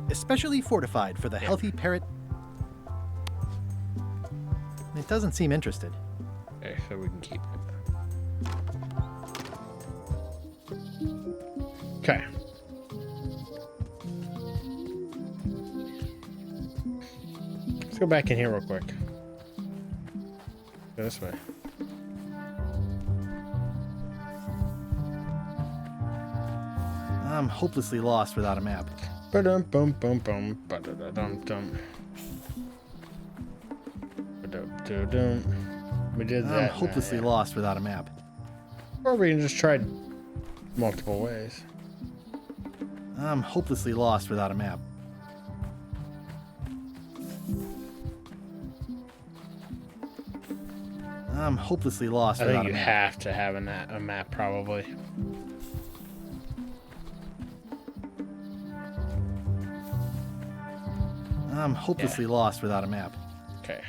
S2: Especially fortified for the healthy parrot... It doesn't seem interested.
S1: Okay, so we can keep it. Okay. Let's go back in here real quick. Go this way.
S2: I'm hopelessly lost without a map.
S1: Ba-dum bum bum bum ba-da-da-dum dum. Ba-dum-dum-dum. We did that.
S2: I'm hopelessly lost without a map.
S1: Or we can just try multiple ways.
S2: I'm hopelessly lost without a map. I'm hopelessly lost
S1: I
S2: without
S1: think
S2: a
S1: you
S2: map.
S1: have to have a map, probably.
S2: I'm hopelessly lost without a map.
S1: Okay.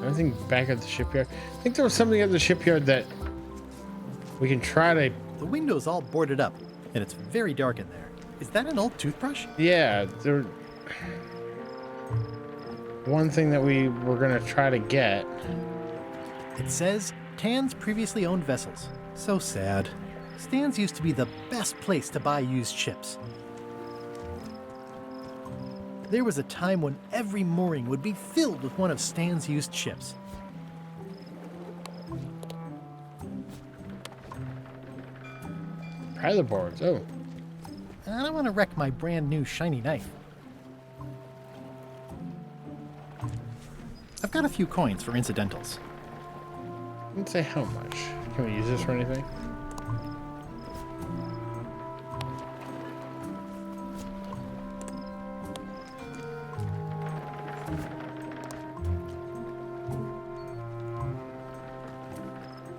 S1: Anything back at the shipyard? I think there was something at the shipyard that we can try to...
S2: The window's all boarded up, and it's very dark in there. Is that an old toothbrush?
S1: Yeah, there... One thing that we were going to try to get...
S2: It says, Tan's previously owned vessels. So sad. Stan's used to be the best place to buy used ships. There was a time when every mooring would be filled with one of Stan's used ships.
S1: Pilot boards, oh.
S2: I don't want to wreck my brand new shiny knife. I've got a few coins for incidentals.
S1: Let's say how much. Can we use this for anything?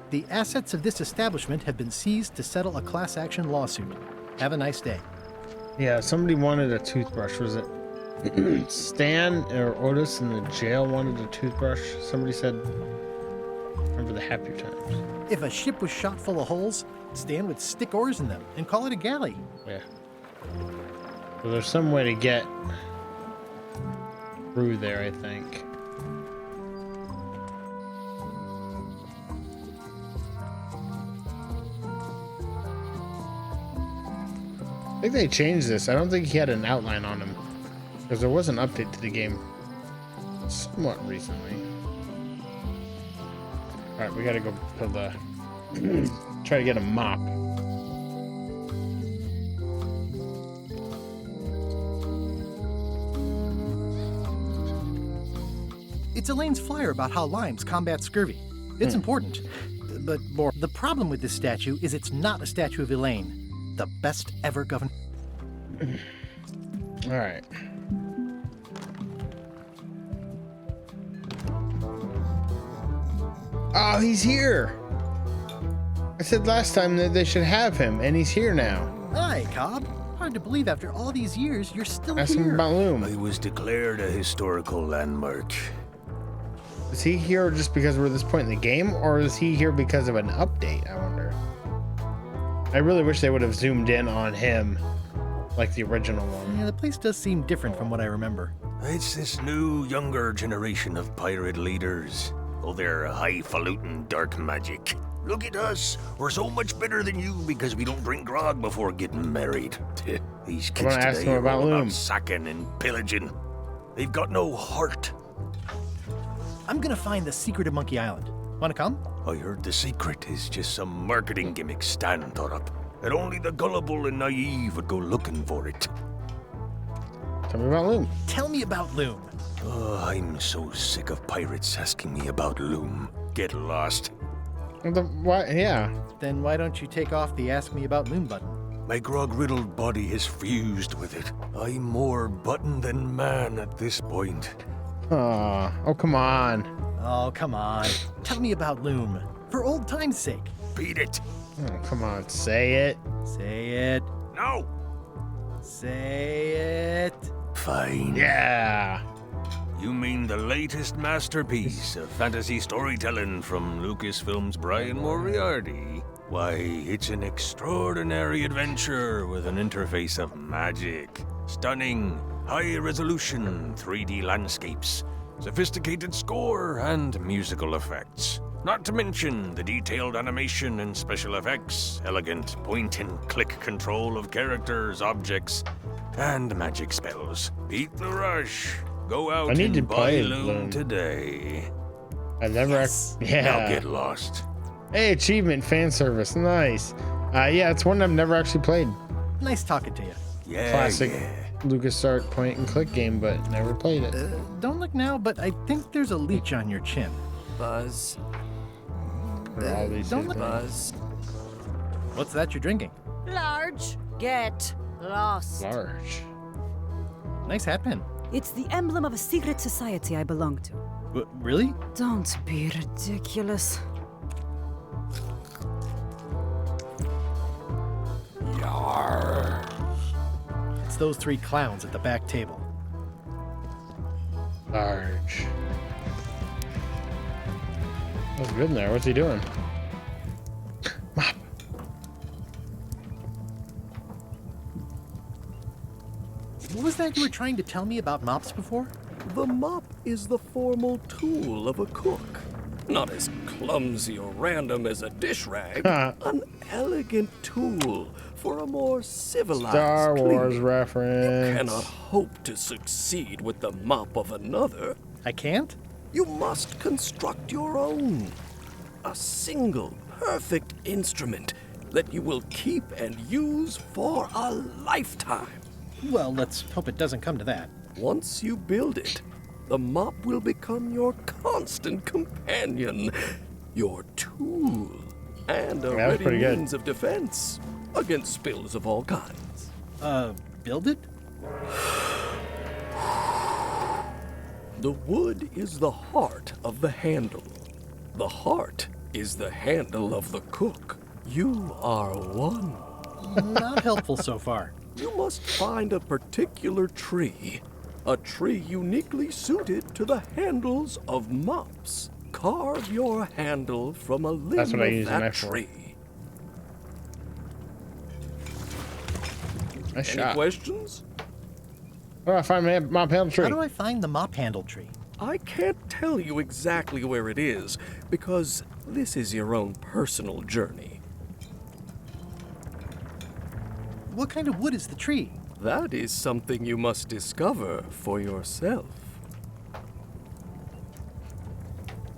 S2: The assets of this establishment have been seized to settle a class action lawsuit. Have a nice day.
S1: Yeah, somebody wanted a toothbrush. Was it Stan or Otis in the jail wanted a toothbrush? Somebody said, remember the happier times.
S2: If a ship was shot full of holes, Stan would stick oars in them and call it a galley.
S1: Yeah. So there's some way to get through there, I think. I think they changed this. I don't think he had an outline on him. Because there was an update to the game somewhat recently. Alright, we gotta go to the... try to get a mop.
S2: It's Elaine's flyer about how limes combat scurvy. It's important. But the problem with this statue is it's not a statue of Elaine, the best ever governor.
S1: All right. Oh, he's here. I said last time that they should have him, and he's here now.
S2: Hi, Cobb. Hard to believe after all these years you're still
S1: Ask
S2: here.
S1: him about Loom.
S9: I was declared a historical landmark.
S1: Is he here just because we're at this point in the game, or is he here because of an update? I wonder. I really wish they would have zoomed in on him like the original one.
S2: Yeah, the place does seem different from what I remember.
S9: It's this new, younger generation of pirate leaders. Oh, they're highfalutin dark magic. Look at us. We're so much better than you because we don't drink grog before getting married. These kids
S1: gonna ask
S9: today
S1: him
S9: are
S1: about
S9: all
S1: Loom.
S9: about sacking and pillaging. They've got no heart.
S2: I'm gonna find the secret of Monkey Island. Wanna come?
S9: I heard the secret is just some marketing gimmick Stan thought up. That only the gullible and naive would go looking for it.
S1: Tell me about Loom.
S2: Tell me about Loom.
S9: Oh, I'm so sick of pirates asking me about Loom. Get lost.
S1: What? Yeah.
S2: Then why don't you take off the Ask Me About Loom button?
S9: My grog-riddled body has fused with it. I'm more button than man at this point.
S1: Oh, come on.
S2: Oh, come on. Tell me about Loom. For old time's sake.
S9: Beat it.
S1: Oh, come on. Say it.
S2: Say it.
S9: No.
S2: Say it.
S9: Fine.
S1: Yeah.
S9: You mean the latest masterpiece of fantasy storytelling from Lucasfilm's Brian Moriarty? Why, it's an extraordinary adventure with an interface of magic. Stunning, high-resolution 3D landscapes, sophisticated score, and musical effects. Not to mention the detailed animation and special effects, elegant point-and-click control of characters, objects, and magic spells. Beat the rush. Go out
S1: I need
S9: and
S1: to
S9: buy
S1: play
S9: Loom
S1: Loom.
S9: today.
S1: I never. Yeah.
S9: Now get lost.
S1: Hey, achievement, fan service, nice. Yeah, it's one I've never actually played.
S2: Nice talking to you.
S9: Yeah,
S1: Classic
S9: yeah.
S1: LucasArts point and click game, but never played it.
S2: Don't look now, but I think there's a leech on your chin.
S11: Buzz.
S1: For all these
S2: Don't
S1: his
S2: look-
S1: names.
S11: Buzz.
S2: What's that you're drinking?
S10: Large. Get lost.
S1: Large.
S2: Nice hat pin.
S12: It's the emblem of a secret society I belong to.
S2: Really?
S12: Don't be ridiculous.
S9: Yarr.
S2: It's those three clowns at the back table.
S1: Large. That's good in there. What's he doing? Mop.
S2: What was that you were trying to tell me about mops before?
S11: The mop is the formal tool of a cook. Not as clumsy or random as a dish rag. An elegant tool for a more civilized
S1: Star Wars
S11: cleaning.
S1: reference.
S11: You cannot hope to succeed with the mop of another.
S2: I can't?
S11: You must construct your own. A single, perfect instrument that you will keep and use for a lifetime.
S2: Well, let's hope it doesn't come to that.
S11: Once you build it, the mop will become your constant companion, your tool, and a
S1: Yeah, that's
S11: ready
S1: pretty good.
S11: means of defense against spills of all kinds.
S2: Build it?
S11: The wood is the heart of the handle. The heart is the handle of the cook. You are one.
S2: Not helpful so far.
S11: You must find a particular tree. A tree uniquely suited to the handles of mops. Carve your handle from a limb
S1: That's what I
S11: of
S1: use a
S11: that
S1: knife for.
S11: tree.
S1: Nice
S11: Any
S1: shot.
S11: questions?
S1: Where do I find my mop handle tree?
S2: How do I find the mop handle tree?
S11: I can't tell you exactly where it is, because this is your own personal journey.
S2: What kind of wood is the tree?
S11: That is something you must discover for yourself.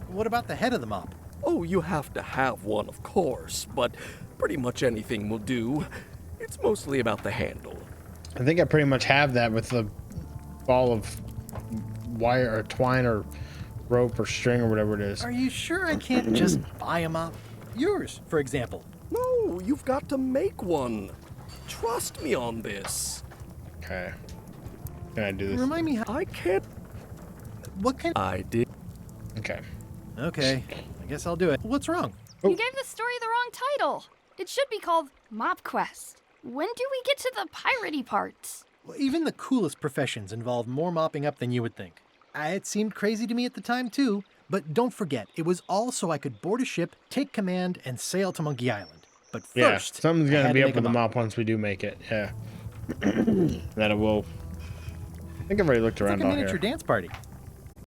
S2: What about the head of the mop?
S11: Oh, you have to have one, of course, but pretty much anything will do. It's mostly about the handle.
S1: I think I pretty much have that with the ball of wire or twine or rope or string or whatever it is.
S2: Are you sure I can't just buy a mop? Yours, for example.
S11: No, you've got to make one. Trust me on this.
S1: Okay. Can I do this?
S2: Remind me how...
S11: I can't.
S2: What kind...
S11: I did.
S1: Okay.
S2: Okay, I guess I'll do it. What's wrong?
S3: You gave the story the wrong title. It should be called Mop Quest. When do we get to the piratey parts?
S2: Well, even the coolest professions involve more mopping up than you would think. It seemed crazy to me at the time, too. But don't forget, it was all so I could board a ship, take command, and sail to Monkey Island. But first,
S1: yeah, something's
S2: I
S1: gonna
S2: had
S1: be
S2: to
S1: up
S2: make
S1: with
S2: a
S1: the
S2: mop.
S1: mop once we do make it. Yeah. That it will. I think I've already looked
S2: It's
S1: around
S2: like a
S1: out
S2: miniature
S1: here.
S2: dance party.